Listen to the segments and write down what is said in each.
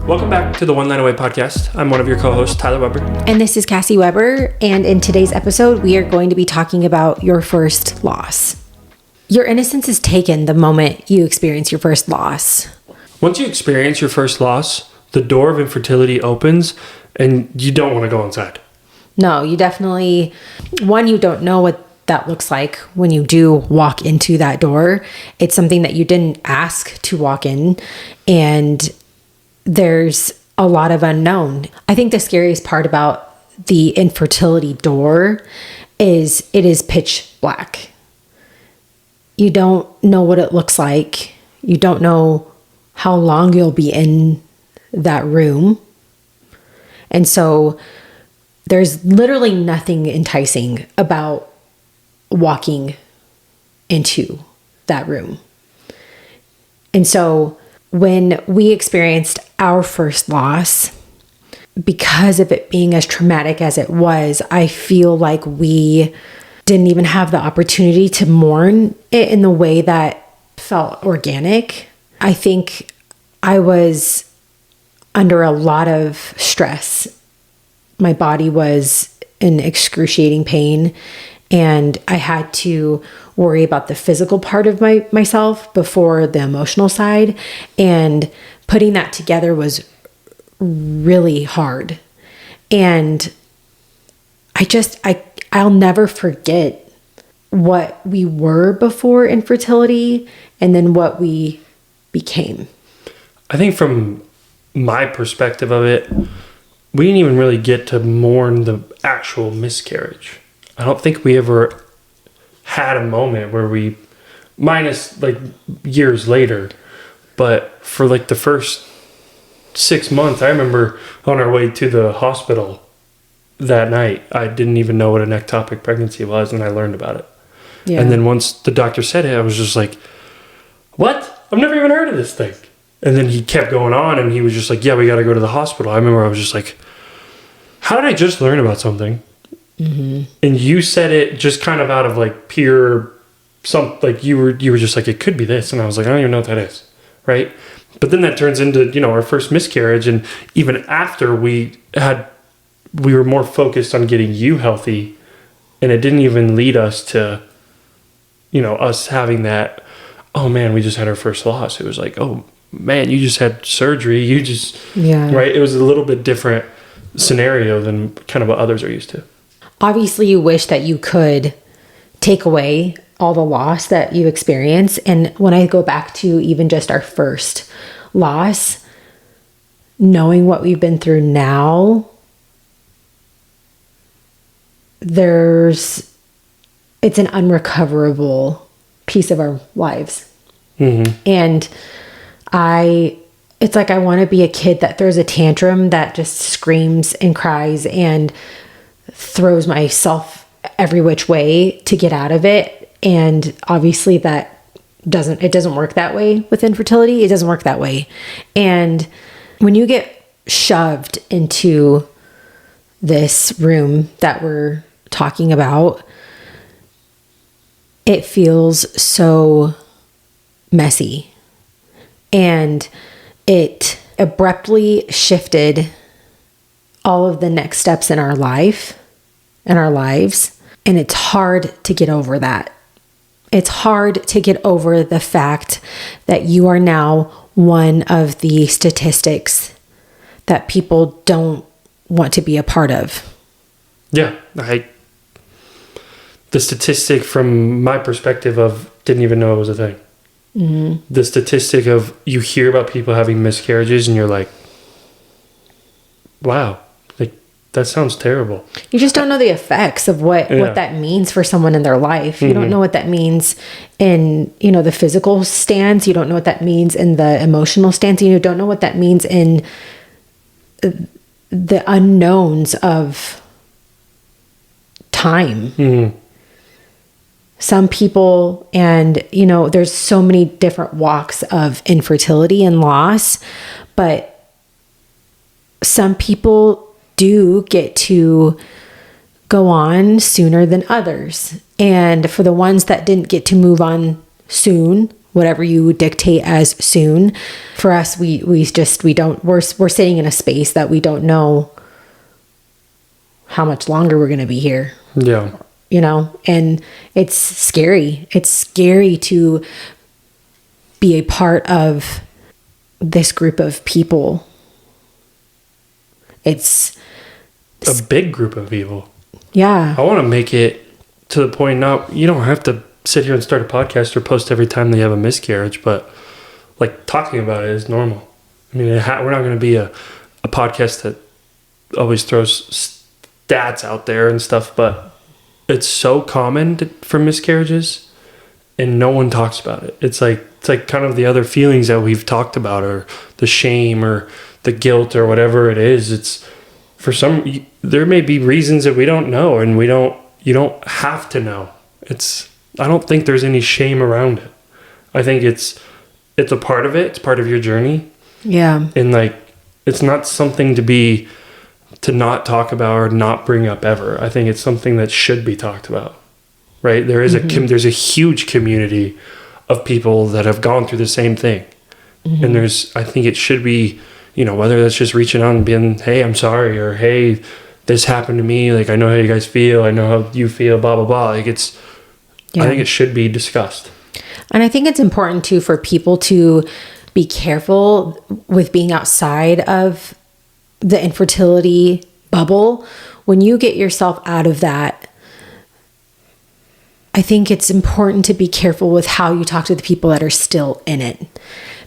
Welcome back to the One Line Away podcast. I'm one of your co-hosts, Tyler Weber. And this is Cassie Weber. And in today's episode, we are going to be talking about your first loss. Your innocence is taken the moment you experience your first loss. Once you experience your first loss, the door of infertility opens and you don't want to go inside. No, you definitely, you don't know what that looks like when you do walk into that door. It's something that you didn't ask to walk in, and there's a lot of unknown. I think the scariest part about the infertility door is it is pitch black. You don't know what it looks like. You don't know how long you'll be in that room. And so there's literally nothing enticing about walking into that room. And so when we experienced our first loss, because of it being as traumatic as it was, I feel like we didn't even have the opportunity to mourn it in the way that felt organic. I think I was under a lot of stress. My body was in excruciating pain, and I had to worry about the physical part of myself before the emotional side. And putting that together was really hard. And I'll never forget what we were before infertility and then what we became. I think from my perspective of it, we didn't even really get to mourn the actual miscarriage. I don't think we ever had a moment where we, minus like years later, but for like the first 6 months, I remember on our way to the hospital that night, I didn't even know what an ectopic pregnancy was, and I learned about it. Yeah. And then once the doctor said it, I was just like, what? I've never even heard of this thing. And then he kept going on, and he was just like, yeah, we got to go to the hospital. I remember I was just like, how did I just learn about something? Mm-hmm. And you said it just kind of out of like pure, you were just like, it could be this. And I was like, I don't even know what that is. Right. But then that turns into, our first miscarriage. And even after we were more focused on getting you healthy, and it didn't even lead us to, us having that, oh man, we just had our first loss. It was like, oh man, you just had surgery. Right. It was a little bit different scenario than kind of what others are used to. Obviously, you wish that you could take away all the loss that you experience. And when I go back to even just our first loss, knowing what we've been through now, it's an unrecoverable piece of our lives. Mm-hmm. And it's like I want to be a kid that throws a tantrum, that just screams and cries and throws myself every which way to get out of it. And obviously it doesn't work that way with infertility. It doesn't work that way. And when you get shoved into this room that we're talking about, it feels so messy. And it abruptly shifted all of the next steps in our lives. And it's hard to get over that. It's hard to get over the fact that you are now one of the statistics that people don't want to be a part of. Yeah. The statistic from my perspective of didn't even know it was a thing. Mm-hmm. The statistic of you hear about people having miscarriages and you're like, wow, that sounds terrible. You just don't know the effects of what that means for someone in their life. You don't know what that means in, the physical stance. You don't know what that means in the emotional stance. You don't know what that means in the unknowns of time. Mm-hmm. Some people, and, there's so many different walks of infertility and loss, but some people do get to go on sooner than others. And for the ones that didn't get to move on soon whatever you dictate as soon. For us, we're sitting in a space that we don't know how much longer we're going to be here. Yeah. You know, and it's scary. It's scary to be a part of this group of people. It's a big group of people. Yeah. I want to make it to the point now, you don't have to sit here and start a podcast or post every time they have a miscarriage, but like talking about it is normal. I mean, we're not going to be a podcast that always throws stats out there and stuff, but it's so common for miscarriages and no one talks about it. It's like kind of the other feelings that we've talked about, or the shame or the guilt or whatever it is. It's for some, there may be reasons that we don't know, and you don't have to know. I don't think there's any shame around it. I think it's a part of it. It's part of your journey. Yeah. And like, it's not something to not talk about or not bring up ever. I think it's something that should be talked about, right? There is there's a huge community of people that have gone through the same thing. Mm-hmm. And I think it should be, whether that's just reaching out and being, hey, I'm sorry, or hey, this happened to me. Like, I know how you guys feel. I know how you feel, blah, blah, blah. Like I think it should be discussed. And I think it's important too for people to be careful with being outside of the infertility bubble. When you get yourself out of that, I think it's important to be careful with how you talk to the people that are still in it.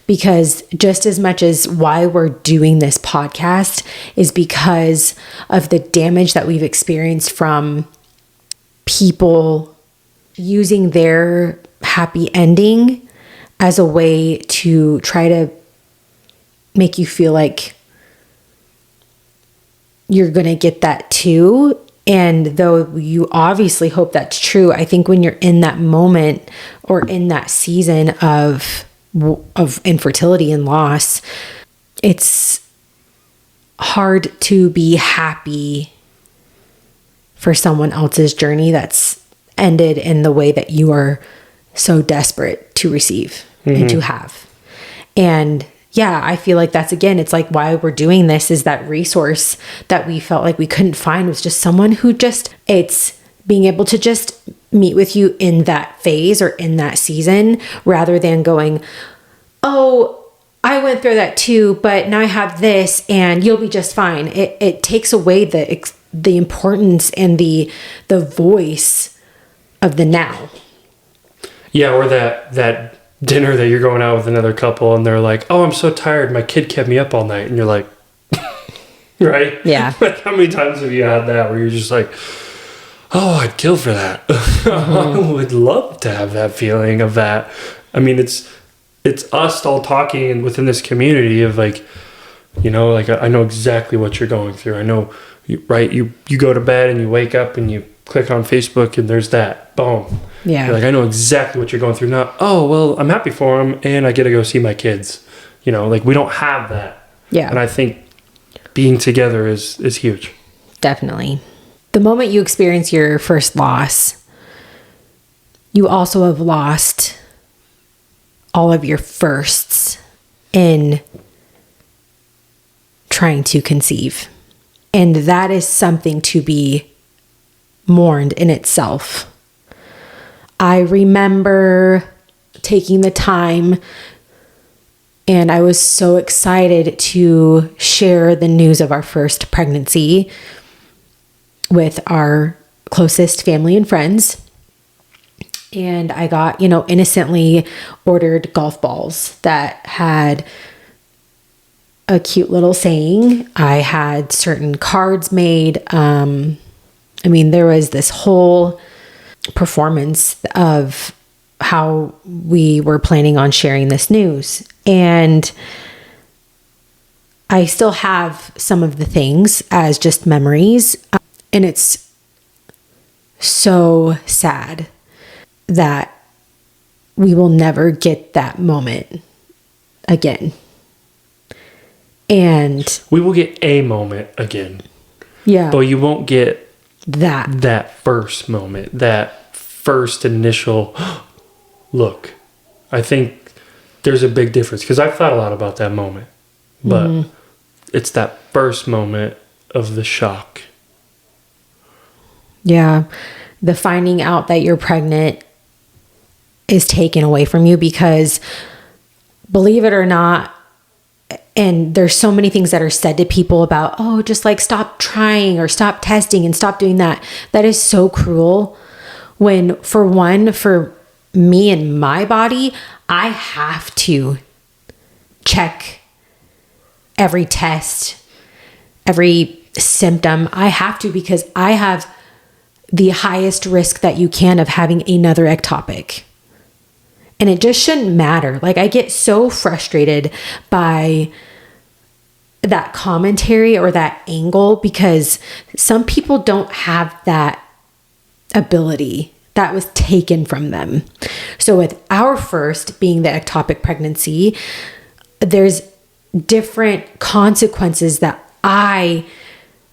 Because just as much as why we're doing this podcast is because of the damage that we've experienced from people using their happy ending as a way to try to make you feel like you're going to get that too. And though you obviously hope that's true, I think when you're in that moment or in that season of infertility and loss, it's hard to be happy for someone else's journey that's ended in the way that you are so desperate to receive and to have. And yeah, I feel like that's, again, it's like why we're doing this is that resource that we felt like we couldn't find was just someone who it's being able to just meet with you in that phase or in that season, rather than going, oh, I went through that too, but now I have this and you'll be just fine. It takes away the importance and the voice of the now. Yeah, or that dinner that you're going out with another couple and they're like, oh, I'm so tired, my kid kept me up all night, and you're like, right? Yeah. Like, how many times have you had that where you're just like, oh, I'd kill for that. I would love to have that feeling of that. I mean, it's us all talking within this community of like, like I know exactly what you're going through. I know, right? You go to bed and you wake up and you click on Facebook and there's that, boom. Yeah. You're like, I know exactly what you're going through now. Oh, well, I'm happy for them and I get to go see my kids. Like we don't have that. Yeah. And I think being together is huge. Definitely. The moment you experience your first loss, you also have lost all of your firsts in trying to conceive. And that is something to be mourned in itself. I remember taking the time, and I was so excited to share the news of our first pregnancy with our closest family and friends. And I got, innocently ordered golf balls that had a cute little saying. I had certain cards made. There was this whole performance of how we were planning on sharing this news. And I still have some of the things as just memories. And it's so sad that we will never get that moment again. And we will get a moment again. Yeah. But you won't get that first moment, that first initial look. I think there's a big difference because I've thought a lot about that moment, but it's that first moment of the shock. Yeah. The finding out that you're pregnant is taken away from you because, believe it or not, and there's so many things that are said to people about, oh, just like stop trying or stop testing and stop doing that. That is so cruel. When, for one, for me and my body, I have to check every test, every symptom. I have to, because I have the highest risk that you can of having another ectopic. And it just shouldn't matter. Like, I get so frustrated by that commentary or that angle because some people don't have that ability. That was taken from them. So with our first being the ectopic pregnancy, there's different consequences that I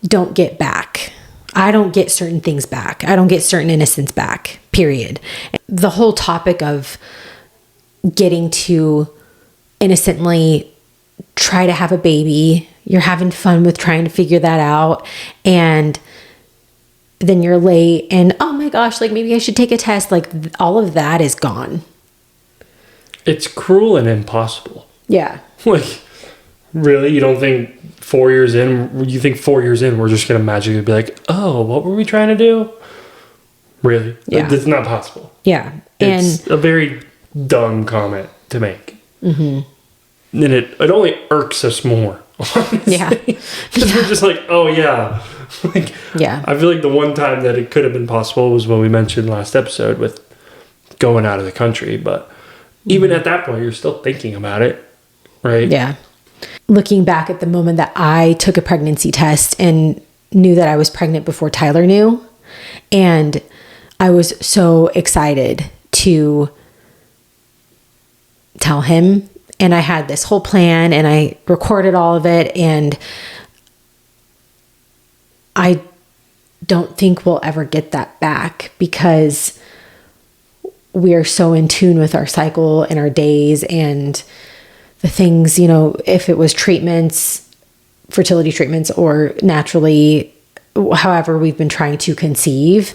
don't get back. I don't get certain things back. I don't get certain innocence back, period. The whole topic of getting to innocently try to have a baby, you're having fun with trying to figure that out, and then you're late and, oh my gosh, like maybe I should take a test. Like, all of that is gone. It's cruel and impossible. Yeah. Like, really? You don't think 4 years in, you think 4 years in, we're just going to magically be like, oh, what were we trying to do? Really? Yeah. It's not possible. Yeah. It's a very dumb comment to make. And it only irks us more. Honestly. Yeah. Because we're just like, oh yeah. Like, yeah. I feel like the one time that it could have been possible was when we mentioned last episode with going out of the country. But even at that point, you're still thinking about it, right? Yeah. Looking back at the moment that I took a pregnancy test and knew that I was pregnant before Tyler knew, and I was so excited to tell him, and I had this whole plan and I recorded all of it, and I don't think we'll ever get that back because we are so in tune with our cycle and our days and the things, you know, if it was treatments, fertility treatments, or naturally, however we've been trying to conceive,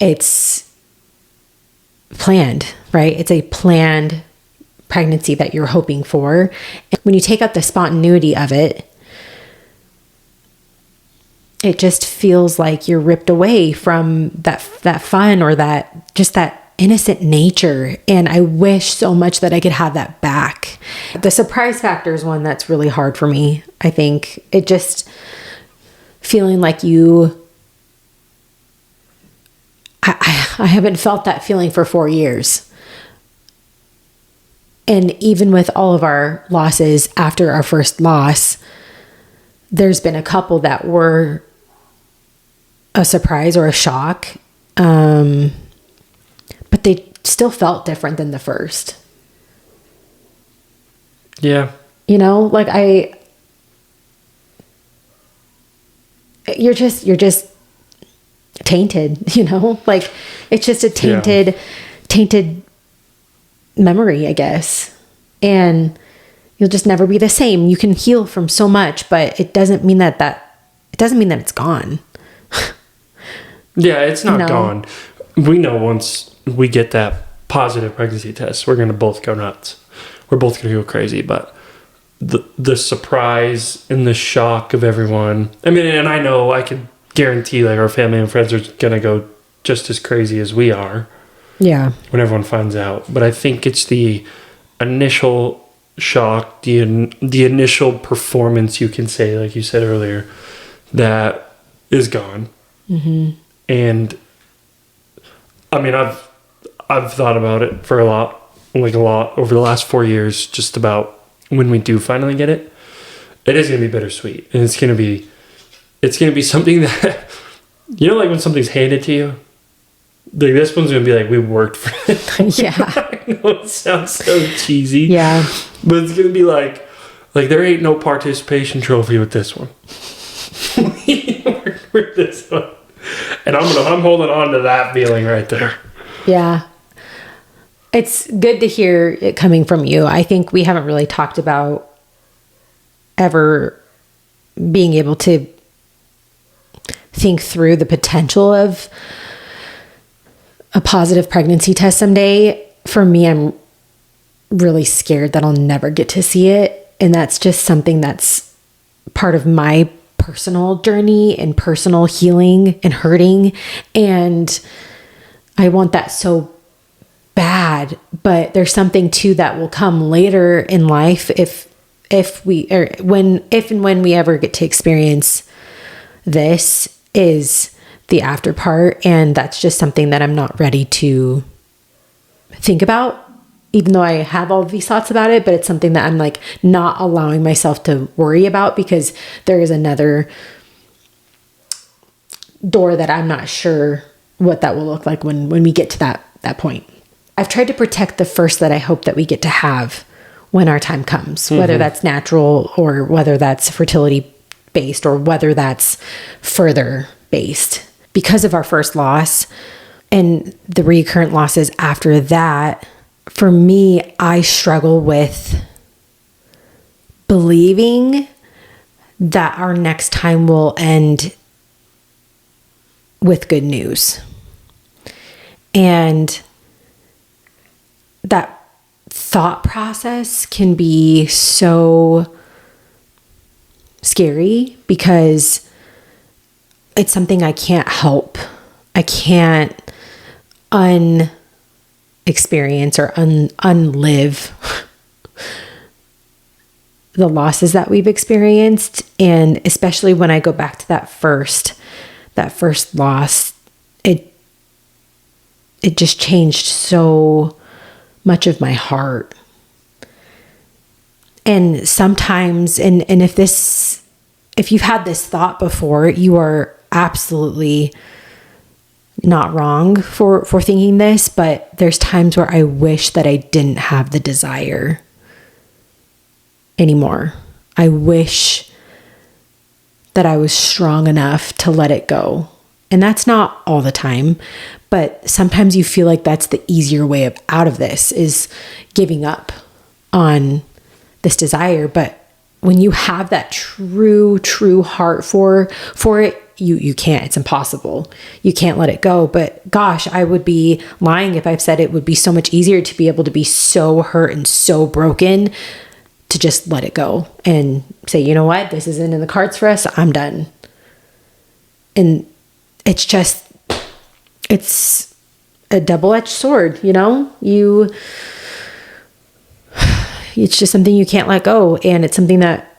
it's planned, right? It's a planned pregnancy that you're hoping for. And when you take out the spontaneity of it, it just feels like you're ripped away from that fun or that just that innocent nature. And I wish so much that I could have that back. The surprise factor is one that's really hard for me. I think it just feeling like I haven't felt that feeling for 4 years. And even with all of our losses after our first loss, there's been a couple that were a surprise or a shock. But they still felt different than the first. Yeah. You know, like you're just tainted, you know, like it's just a tainted memory, I guess. And you'll just never be the same. You can heal from so much, but it doesn't mean that it's gone. Yeah, it's not gone. We know once we get that positive pregnancy test, we're going to both go nuts. We're both going to go crazy. But the surprise and the shock of everyone. I mean, and I know I can guarantee like our family and friends are going to go just as crazy as we are. Yeah. When everyone finds out. But I think it's the initial shock, the initial performance, you can say, like you said earlier, that is gone. And I mean, I've thought about it for a lot over the last 4 years, just about when we do finally get it. It is going to be bittersweet, and it's going to be something that, you know, like when something's handed to you, like this one's going to be like, we worked for it. Yeah. I know it sounds so cheesy. Yeah. But it's going to be like there ain't no participation trophy with this one. We worked for this one. And I'm holding on to that feeling right there. Yeah. it's good to hear it coming from you. I think we haven't really talked about ever being able to think through the potential of a positive pregnancy test someday. For me, I'm really scared that I'll never get to see it. And that's just something that's part of my personal journey and personal healing and hurting. And I want that so bad, but there's something too that will come later in life if and when we ever get to experience this, is the after part. And that's just something that I'm not ready to think about, even though I have all these thoughts about it, but it's something that I'm like not allowing myself to worry about, because there is another door that I'm not sure what that will look like when we get to that point. I've tried to protect the first that I hope that we get to have when our time comes, whether that's natural or whether that's fertility based or whether that's further based. Because of our first loss and the recurrent losses after that, for me, I struggle with believing that our next time will end with good news. And that thought process can be so scary because it's something I can't help. I can't experience or unlive the losses that we've experienced. And especially when I go back to that first loss, it just changed so much of my heart. And sometimes, and if you've had this thought before, you are absolutely not wrong for thinking this, but there's times where I wish that I didn't have the desire anymore. I wish that I was strong enough to let it go. And that's not all the time, but sometimes you feel like that's the easier way out of this, is giving up on this desire. But when you have that true heart for it, you can't. It's impossible. You can't let it go. But gosh, I would be lying if I've said it would be so much easier to be able to be so hurt and so broken to just let it go and say, you know what, this isn't in the cards for us. I'm done. And it's a double-edged sword, you know? It's just something you can't let go. And it's something that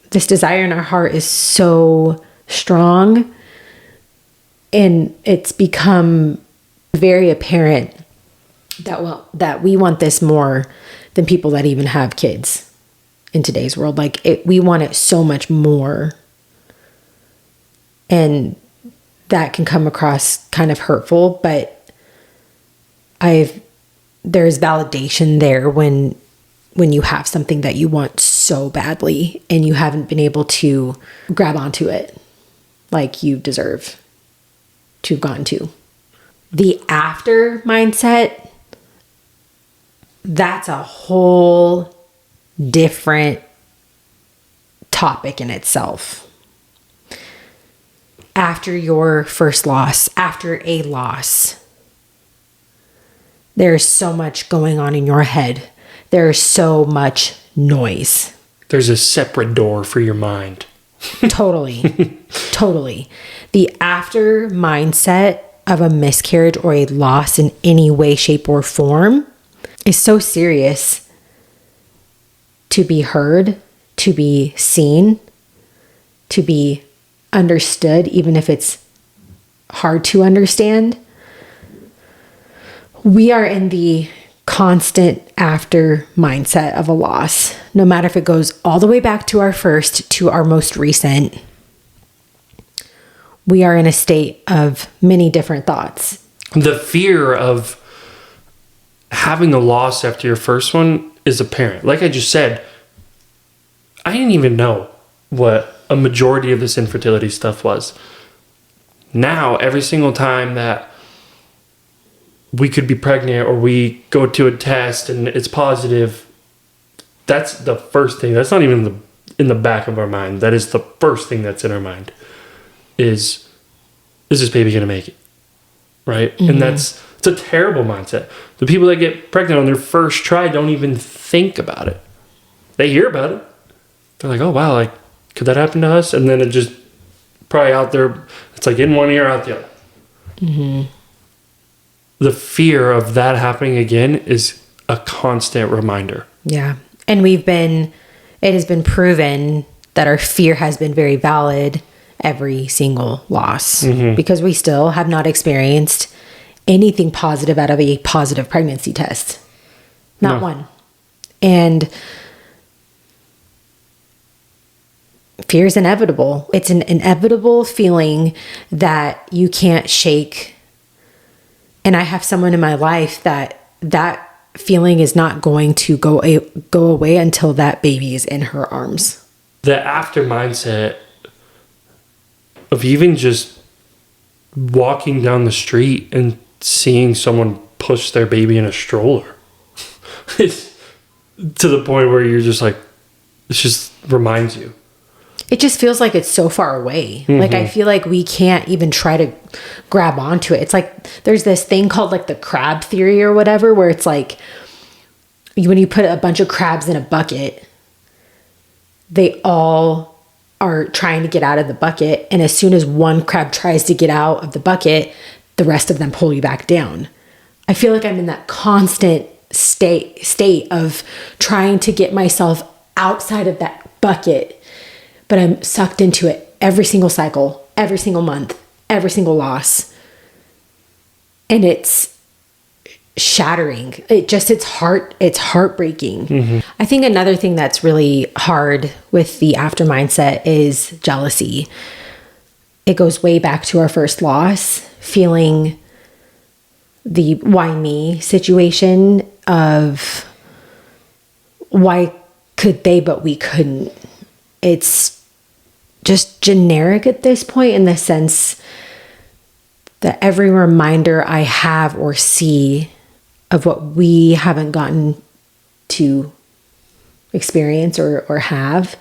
this desire in our heart is so strong. And it's become very apparent that we want this more than people that even have kids in today's world. We want it so much more. And that can come across kind of hurtful, but there's validation there when you have something that you want so badly and you haven't been able to grab onto it like you deserve to have gotten to. The after mindset, that's a whole different topic in itself. After your first loss, after a loss, there's so much going on in your head. There's so much noise. There's a separate door for your mind. Totally. Totally. The after mindset of a miscarriage or a loss in any way, shape, or form is so serious to be heard, to be seen, to be understood, even if it's hard to understand. We are in the constant after mindset of a loss, no matter if it goes all the way back to our first to our most recent. We are in a state of many different thoughts. The fear of having a loss after your first one is apparent. Like I just said, I didn't even know what a majority of this infertility stuff was. Now, every single time that we could be pregnant, or we go to a test and it's positive, that's the first thing. That's not even in the back of our mind. That is the first thing that's in our mind is this baby going to make it? Right? Mm-hmm. And it's a terrible mindset. The people that get pregnant on their first try don't even think about it. They hear about it. They're like, oh, wow, like, could that happen to us? And then it just probably out there, it's like in one ear, out the other. Mm-hmm. The fear of that happening again is a constant reminder. Yeah. And it has been proven that our fear has been very valid every single loss, mm-hmm. because we still have not experienced anything positive out of a positive pregnancy test. Not one. And fear is inevitable. It's an inevitable feeling that you can't shake. And I have someone in my life that feeling is not going to go away until that baby is in her arms. The after mindset of even just walking down the street and seeing someone push their baby in a stroller. It's to the point where you're just like, it just reminds you. It just feels like it's so far away. Mm-hmm. Like, I feel like we can't even try to grab onto it. It's like there's this thing called like the crab theory or whatever, where it's like when you put a bunch of crabs in a bucket, they all are trying to get out of the bucket. And as soon as one crab tries to get out of the bucket, the rest of them pull you back down. I feel like I'm in that constant state of trying to get myself outside of that bucket, but I'm sucked into it every single cycle, every single month, every single loss. And it's shattering. It's heartbreaking. Mm-hmm. I think another thing that's really hard with the after mindset is jealousy. It goes way back to our first loss, feeling the why me situation of why could they, but we couldn't. It's just generic at this point, in the sense that every reminder I have or see of what we haven't gotten to experience or have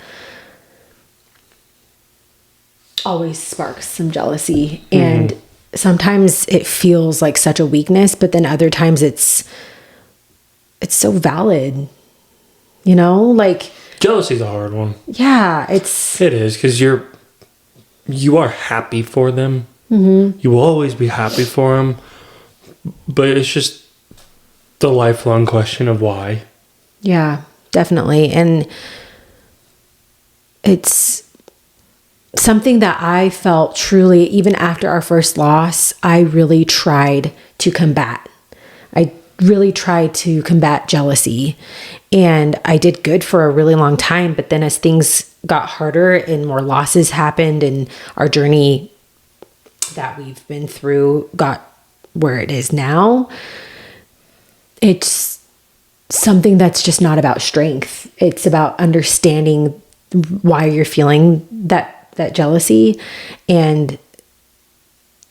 always sparks some jealousy. Mm-hmm. And sometimes it feels like such a weakness, but then other times it's so valid, you know, like jealousy's a hard one. Yeah, it is, because you are happy for them. Mm-hmm. You will always be happy for them, but it's just the lifelong question of why. Yeah, definitely. And it's something that I felt truly, even after our first loss, I really tried to combat. I really tried to combat jealousy, and I did good for a really long time. But then as things got harder and more losses happened, and our journey that we've been through got where it is now, it's something that's just not about strength. It's about understanding why you're feeling that jealousy, and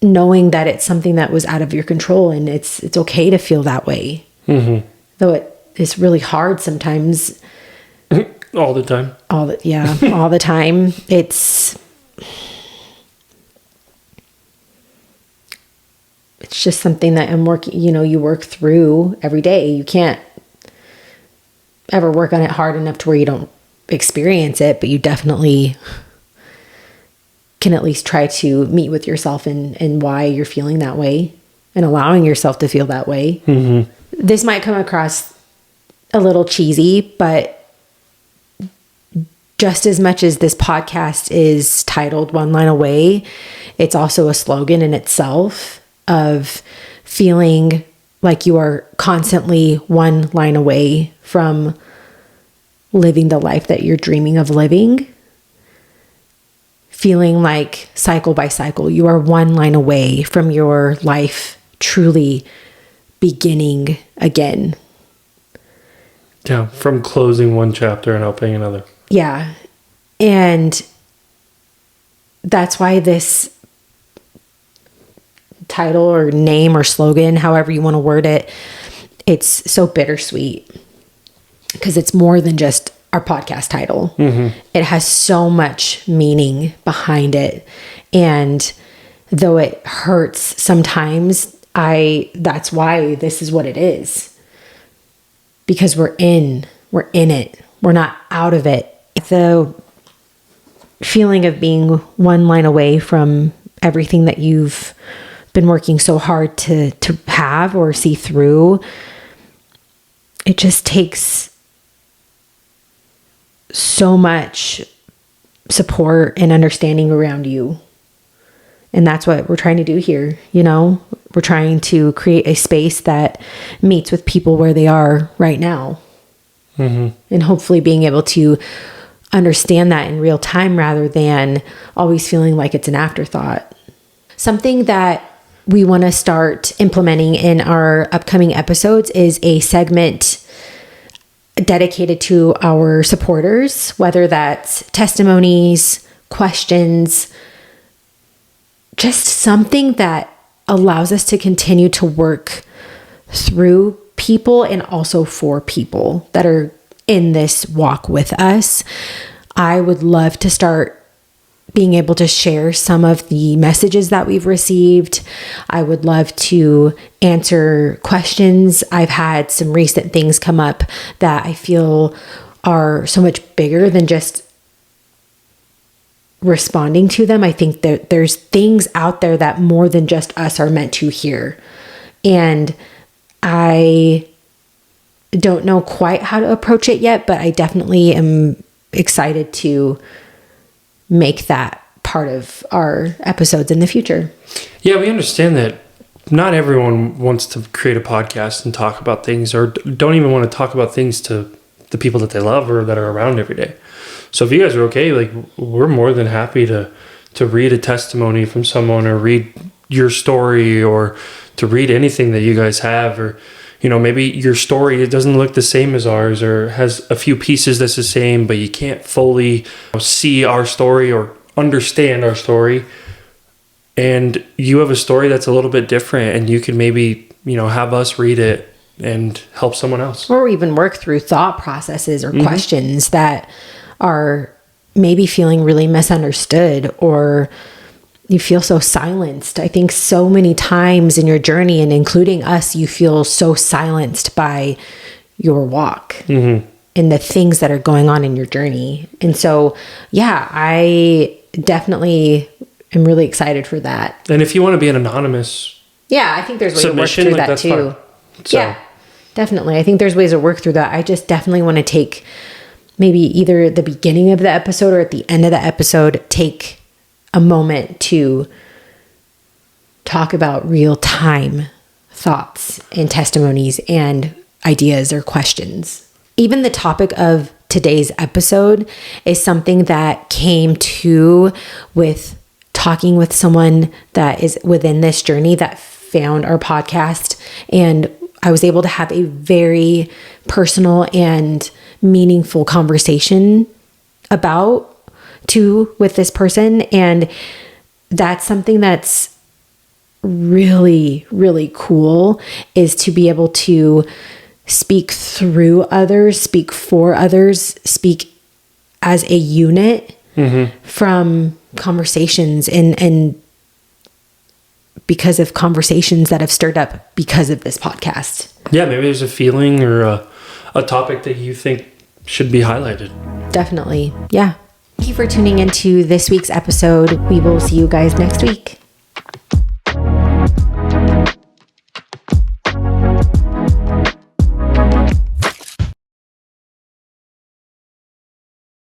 knowing that it's something that was out of your control, and it's okay to feel that way. Mm-hmm. Though it is really hard sometimes. All the time. All the time. It's just something that I'm working, you work through every day. You can't ever work on it hard enough to where you don't experience it, but you definitely can at least try to meet with yourself and why you're feeling that way, and allowing yourself to feel that way. Mm-hmm. This might come across a little cheesy, but just as much as this podcast is titled One Line Away, it's also a slogan in itself of feeling like you are constantly one line away from living the life that you're dreaming of living. Feeling like cycle by cycle, you are one line away from your life truly beginning again. Yeah, from closing one chapter and opening another. Yeah. And that's why this title or name or slogan, however you want to word it, it's so bittersweet because it's more than just our podcast title. It has so much meaning behind it. And though it hurts sometimes, that's why this is what it is. Because we're in it. We're not out of it. The feeling of being one line away from everything that you've been working so hard to have or see through, it just takes so much support and understanding around you. And that's what we're trying to do here. You know, we're trying to create a space that meets with people where they are right now. And hopefully being able to understand that in real time rather than always feeling like it's an afterthought. Something that we want to start implementing in our upcoming episodes is a segment dedicated to our supporters, whether that's testimonies, questions, just something that allows us to continue to work through people and also for people that are in this walk with us. I would love to start being able to share some of the messages that we've received. I would love to answer questions. I've had some recent things come up that I feel are so much bigger than just responding to them. I think that there's things out there that more than just us are meant to hear. And I don't know quite how to approach it yet, but I definitely am excited to make that part of our episodes in the future. Yeah, we understand that not everyone wants to create a podcast and talk about things, or don't even want to talk about things to the people that they love or that are around every day. So if you guys are okay, like, we're more than happy to read a testimony from someone, or read your story, or to read anything that you guys have, or, you know, maybe your story, it doesn't look the same as ours, or has a few pieces that's the same, but you can't fully see our story or understand our story. And you have a story that's a little bit different, and you can maybe, you know, have us read it and help someone else. Or even work through thought processes or questions that are maybe feeling really misunderstood, or you feel so silenced. I think so many times in your journey, and including us, you feel so silenced by your walk and the things that are going on in your journey. And so, yeah, I definitely am really excited for that. And if you want to be an anonymous I think there's ways to work through that too. So. Yeah, definitely. I think there's ways to work through that. I just definitely want to take maybe either at the beginning of the episode or at the end of the episode, take a moment to talk about real time thoughts and testimonies and ideas or questions. Even the topic of today's episode is something that came to with talking with someone that is within this journey that found our podcast. And I was able to have a very personal and meaningful conversation with this person. And that's something that's really, really cool, is to be able to speak through others, speak for others, speak as a unit from conversations and because of conversations that have stirred up because of this podcast. Yeah, maybe there's a feeling or a topic that you think should be highlighted. Definitely. Yeah. Thank you for tuning into this week's episode. We will see you guys next week.